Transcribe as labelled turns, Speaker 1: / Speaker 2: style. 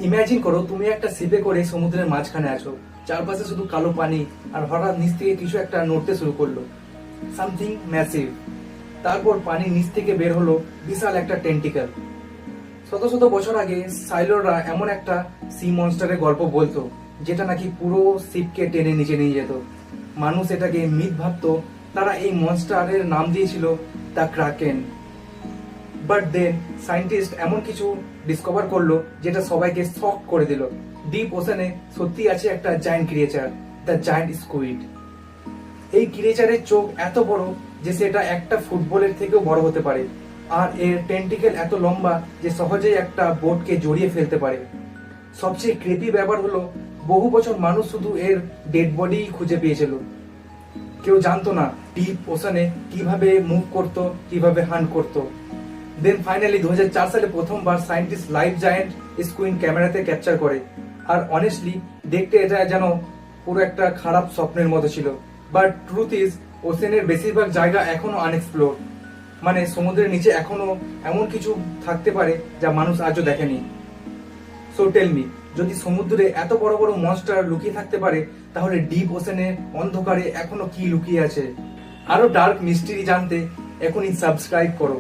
Speaker 1: Imagine করো তুমি একটা শিপে করে সমুদ্রের মাঝখানে আছো, চারপাশে শুধু কালো পানি, আর হঠাৎ নিচ থেকে কিছু একটা নড়তে শুরু করলো, সামথিং ম্যাসিভ। তারপর পানির নিচ থেকে বের হলো বিশাল একটা টেন্টিকল। শত শত বছর আগে সাইলররা এমন একটা সি মনস্টারের গল্প বলতো, যেটা নাকি পুরো শিপকে টেনে নিচে নিয়ে যেত। মানুষ এটাকে মিথ ভাবতো, তারা এই মনস্টারের নাম দিয়েছিল the Kraken. But then scientist এমন কিছু ডিসকভার করলো যেটা সবাইকে শক করে দিল। ডিপ ওশানে সত্যি আছে একটা giant creature, the giant squid. এই ক্রিয়েচারের চোখ এত বড় যে সেটা একটা ফুটবলের থেকেও বড় হতে পারে, আর এর টেন্টিকেল এত লম্বা যে সহজেই একটা বোটকে জড়িয়ে ফেলতে পারে। সবচেয়ে ক্রেপি ব্যাপার হলো, বহু বছর মানুষ শুধু এর ডেড বডি খুঁজে পেয়েছিল। কেউ জানতো না ডিপ ওশানে কিভাবে মুভ করতো, কিভাবে হান্ট করতো। দেন ফাইনালি 2004 সালে প্রথমবার সায়েন্টিস্ট লাইভ জায়ান্ট স্কুইড ক্যামেরাতে ক্যাপচার করে। আর অনেস্টলি দেখতে এটা যেন পুরো একটা খারাপ স্বপ্নের মতো ছিল। বাট ট্রুথ ইজ, ওশেনের বেশিরভাগ জায়গা এখনো আনএক্সপ্লোর। মানে সমুদ্রের নিচে এখনো এমন কিছু থাকতে পারে যা মানুষ আজও দেখেনি। সো টেল মি, যদি সমুদ্রে এত বড় বড় মনস্টার লুকিয়ে থাকতে পারে, তাহলে ডিপ ওশেনের অন্ধকারে এখনো কি লুকিয়ে আছে? আরো ডার্ক মিস্ট্রি জানতে এখনই সাবস্ক্রাইব করো।